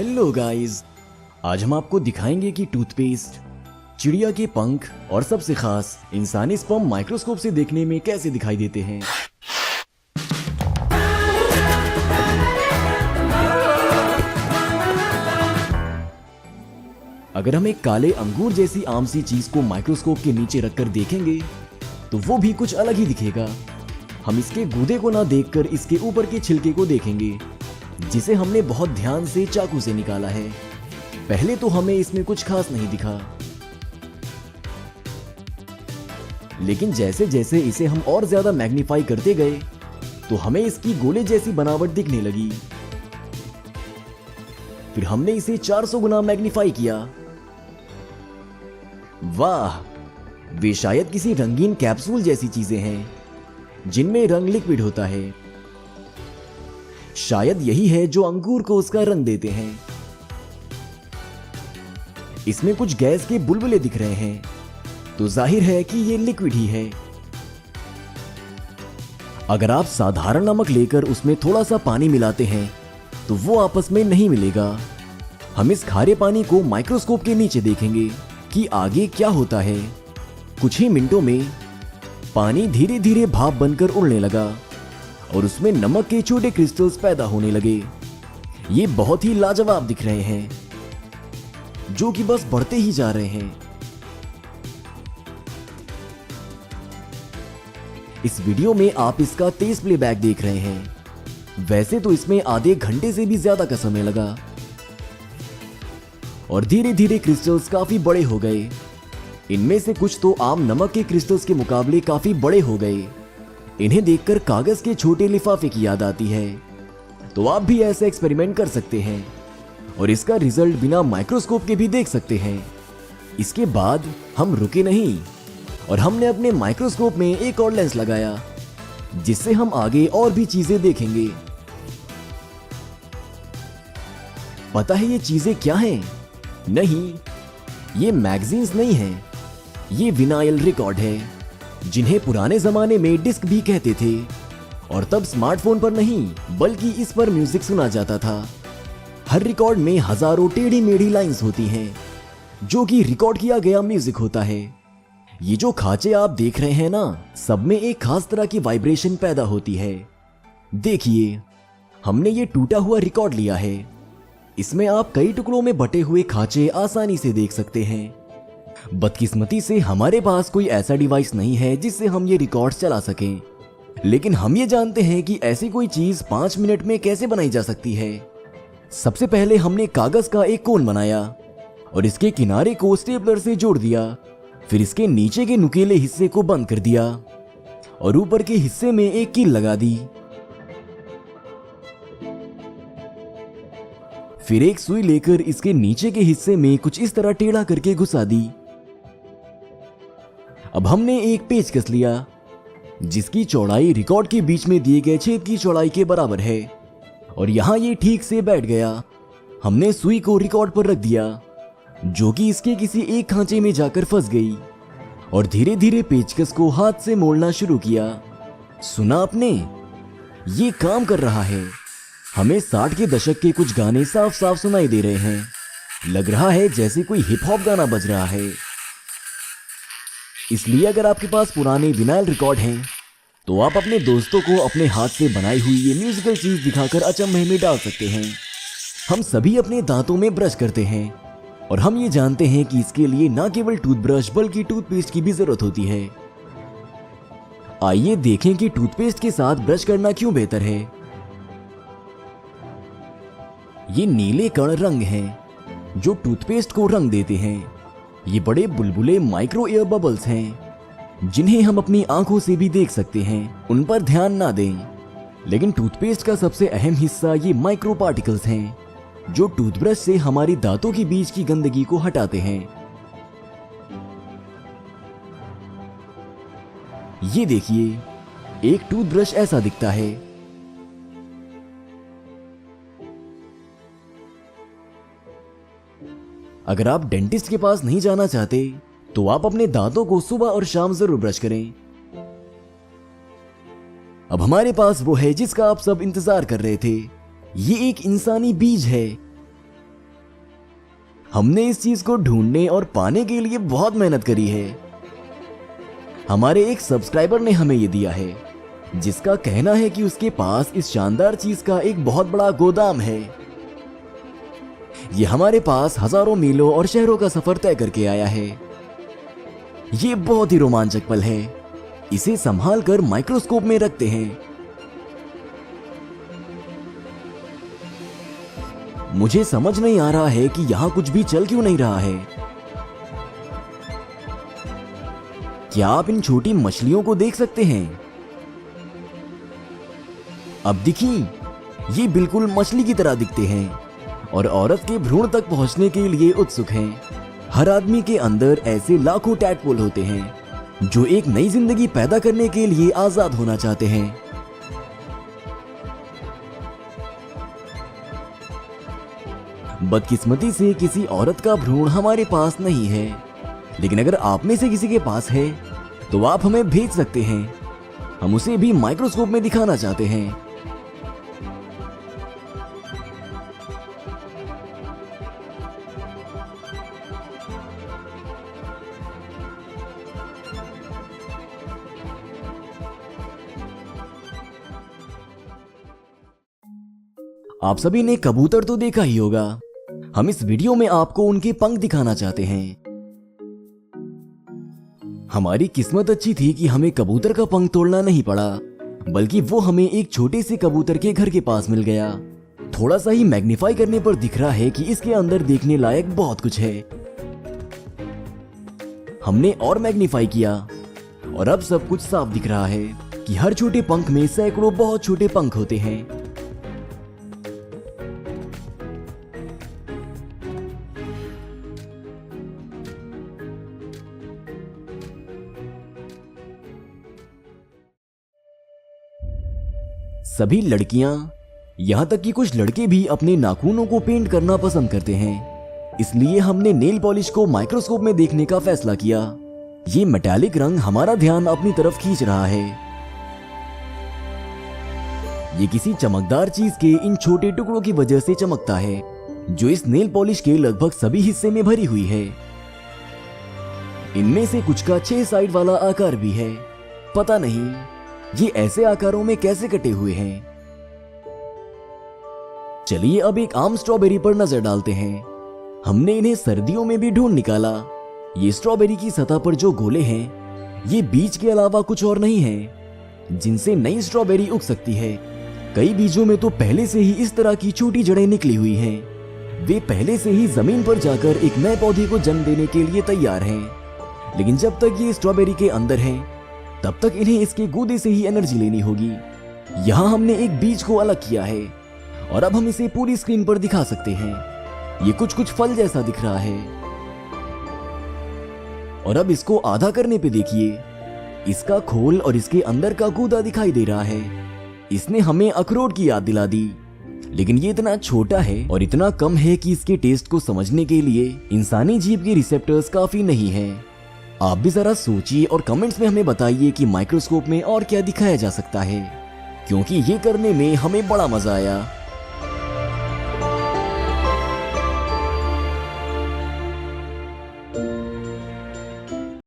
Hello guys, आज हम आपको दिखाएंगे कि टूथपेस्ट चिड़िया के पंख और सबसे खास इंसानी स्पर्म माइक्रोस्कोप से देखने में कैसे दिखाई देते हैं। अगर हम एक काले अंगूर जैसी आम सी चीज को माइक्रोस्कोप के नीचे रखकर देखेंगे तो वो भी कुछ अलग ही दिखेगा। हम इसके गूदे को ना देखकर इसके ऊपर के छिलके को देखेंगे, जिसे हमने बहुत ध्यान से चाकू से निकाला है। पहले तो हमें इसमें कुछ खास नहीं दिखा, लेकिन जैसे जैसे इसे हम और ज्यादा मैग्नीफाई करते गए तो हमें इसकी गोले जैसी बनावट दिखने लगी। फिर हमने इसे 400 गुना मैग्नीफाई किया। वाह, वे शायद किसी रंगीन कैप्सूल जैसी चीजें हैं जिनमें रंग लिक्विड होता है। शायद यही है जो अंगूर को उसका रंग देते हैं। इसमें कुछ गैस के बुलबुले दिख रहे हैं, तो जाहिर है कि ये लिक्विड ही है। अगर आप साधारण नमक लेकर उसमें थोड़ा सा पानी मिलाते हैं तो वो आपस में नहीं मिलेगा। हम इस खारे पानी को माइक्रोस्कोप के नीचे देखेंगे कि आगे क्या होता है। कुछ ही मिनटों में पानी धीरे धीरे भाप बनकर उड़ने लगा और उसमें नमक के छोटे क्रिस्टल्स पैदा होने लगे। ये बहुत ही लाजवाब दिख रहे हैं, जो कि बस बढ़ते ही जा रहे हैं। इस वीडियो में आप इसका तेज प्लेबैक देख रहे हैं। वैसे तो इसमें आधे घंटे से भी ज्यादा का समय लगा और धीरे धीरे क्रिस्टल्स काफी बड़े हो गए। इनमें से कुछ तो आम नमक के क्रिस्टल्स के मुकाबले काफी बड़े हो गए। इन्हें देखकर कागज के छोटे लिफाफे की याद आती है। तो आप भी ऐसा एक्सपेरिमेंट कर सकते हैं और इसका रिजल्ट बिना माइक्रोस्कोप के भी देख सकते हैं। इसके बाद हम रुके नहीं और हमने अपने माइक्रोस्कोप में एक और लेंस लगाया, जिससे हम आगे और भी चीजें देखेंगे। पता है ये चीजें क्या हैं? नहीं, ये मैगजीन्स नहीं हैं। ये विनाइल रिकॉर्ड है, जिन्हें पुराने जमाने में डिस्क भी कहते थे। और तब स्मार्टफोन पर नहीं बल्कि इस पर म्यूजिक सुना जाता था। हर रिकॉर्ड में हजारों टेढ़ी मेढ़ी लाइंस होती हैं, जो कि रिकॉर्ड किया गया म्यूजिक होता है। ये जो खांचे आप देख रहे हैं ना, सब में एक खास तरह की वाइब्रेशन पैदा होती है। देखिए, हमने ये टूटा हुआ रिकॉर्ड लिया है। इसमें आप कई टुकड़ों में बटे हुए खांचे आसानी से देख सकते हैं। बदकिस्मती से हमारे पास कोई ऐसा डिवाइस नहीं है जिससे हम ये रिकॉर्ड्स चला सकें, लेकिन हम ये जानते हैं कि ऐसी कोई चीज 5 मिनट में कैसे बनाई जा सकती है। सबसे पहले हमने कागज का एक कोन बनाया और इसके किनारे को स्टेपलर से जोड़ दिया। फिर इसके नीचे के नुकीले हिस्से को बंद कर दिया और ऊपर के हिस्से में एक कील लगा दी। फिर एक सुई लेकर इसके नीचे के हिस्से में कुछ इस तरह टेढ़ा करके घुसा दी। अब हमने एक पेचकस लिया, जिसकी चौड़ाई रिकॉर्ड के बीच में दिए गए छेद की चौड़ाई के बराबर है और यहां ये ठीक से बैठ गया। हमने सुई को रिकॉर्ड पर रख दिया, जो कि इसके किसी एक खांचे में जाकर फंस गई और धीरे धीरे पेचकस को हाथ से मोड़ना शुरू किया। सुना आपने? ये काम कर रहा है। हमें 60 के दशक के कुछ गाने साफ साफ सुनाई दे रहे हैं। लग रहा है जैसे कोई हिप हॉप गाना बज रहा है। इसलिए अगर आपके पास पुराने विनाइल रिकॉर्ड हैं तो आप अपने दोस्तों को अपने हाथ से बनाई हुई ये म्यूजिकल चीज दिखाकर अचंभे में डाल सकते हैं। हम सभी अपने दांतों में ब्रश करते हैं और हम ये जानते हैं कि इसके लिए ना केवल टूथब्रश बल्कि टूथपेस्ट की भी जरूरत होती है। आइए देखें कि टूथपेस्ट के साथ ब्रश करना क्यों बेहतर है। ये नीले कण रंग हैं जो टूथपेस्ट को रंग देते हैं। ये बड़े बुलबुले माइक्रो एयर बबल्स हैं, जिन्हें हम अपनी आंखों से भी देख सकते हैं। उन पर ध्यान ना दें, लेकिन टूथपेस्ट का सबसे अहम हिस्सा ये माइक्रो पार्टिकल्स हैं, जो टूथब्रश से हमारी दांतों के बीच की गंदगी को हटाते हैं। ये देखिए, एक टूथब्रश ऐसा दिखता है। अगर आप डेंटिस्ट के पास नहीं जाना चाहते तो आप अपने दांतों को सुबह और शाम जरूर ब्रश करें। अब हमारे पास वो है जिसका आप सब इंतजार कर रहे थे। ये एक इंसानी बीज है। हमने इस चीज को ढूंढने और पाने के लिए बहुत मेहनत करी है। हमारे एक सब्सक्राइबर ने हमें ये दिया है, जिसका कहना है कि उसके पास इस शानदार चीज का एक बहुत बड़ा गोदाम है। ये हमारे पास हजारों मीलों और शहरों का सफर तय करके आया है। ये बहुत ही रोमांचक पल है। इसे संभाल कर माइक्रोस्कोप में रखते हैं। मुझे समझ नहीं आ रहा है कि यहां कुछ भी चल क्यों नहीं रहा है। क्या आप इन छोटी मछलियों को देख सकते हैं? अब देखिए, ये बिल्कुल मछली की तरह दिखते हैं और औरत के भ्रूण तक पहुंचने के लिए उत्सुक हैं। हर आदमी के अंदर ऐसे लाखों टैडपोल होते हैं जो एक नई जिंदगी पैदा करने के लिए आजाद होना चाहते हैं। बदकिस्मती से किसी औरत का भ्रूण हमारे पास नहीं है, लेकिन अगर आप में से किसी के पास है तो आप हमें भेज सकते हैं। हम उसे भी माइक्रोस्कोप में दिखाना चाहते हैं। आप सभी ने कबूतर तो देखा ही होगा। हम इस वीडियो में आपको उनके पंख दिखाना चाहते हैं। हमारी किस्मत अच्छी थी कि हमें कबूतर का पंख तोड़ना नहीं पड़ा, बल्कि वो हमें एक छोटे से कबूतर के घर के पास मिल गया। थोड़ा सा ही मैग्नीफाई करने पर दिख रहा है कि इसके अंदर देखने लायक बहुत कुछ है। हमने और मैग्नीफाई किया और अब सब कुछ साफ दिख रहा है कि हर छोटे पंख में सैकड़ों बहुत छोटे पंख होते हैं। सभी लड़कियां, यहां तक कि कुछ लड़के भी अपने नाखूनों को पेंट करना पसंद करते हैं। इसलिए हमने नेल पॉलिश को माइक्रोस्कोप में देखने का फैसला किया। ये मेटालिक रंग हमारा ध्यान अपनी तरफ खींच रहा है। ये किसी चमकदार चीज के इन छोटे टुकड़ों की वजह से चमकता है, जो इस नेल पॉलिश के लगभग सभी हिस्से में भरी हुई है। इनमें से कुछ का 6 साइड वाला आकार भी है। पता नहीं ये ऐसे आकारों में कैसे कटे हुए हैं। चलिए अब एक आम स्ट्रॉबेरी पर नजर डालते हैं। हमने इन्हें सर्दियों में भी ढूंढ निकाला। ये स्ट्रॉबेरी की सतह पर जो गोले हैं, ये बीज के अलावा कुछ और नहीं है जिनसे नई स्ट्रॉबेरी उग सकती है। कई बीजों में तो पहले से ही इस तरह की छोटी जड़ें निकली हुई हैं। वे पहले से ही जमीन पर जाकर एक नए पौधे को जन्म देने के लिए तैयार हैं। लेकिन जब तक ये स्ट्रॉबेरी के अंदर हैं, तब तक इन्हें इसके गूदे से ही एनर्जी लेनी होगी। यहां हमने एक बीज को अलग किया है और अब हम इसे पूरी स्क्रीन पर दिखा सकते हैं। ये कुछ कुछ फल जैसा दिख रहा है। और अब इसको आधा करने पे देखिए, इसका खोल और इसके अंदर का गूदा दिखाई दे रहा है। इसने हमें अखरोट की याद दिला दी, लेकिन ये इतना छोटा है और इतना कम है कि इसके टेस्ट को समझने के लिए इंसानी जीभ के रिसेप्टर्स काफी नहीं है। आप भी जरा सोचिए और कमेंट्स में हमें बताइए कि माइक्रोस्कोप में और क्या दिखाया जा सकता है, क्योंकि ये करने में हमें बड़ा मजा आया।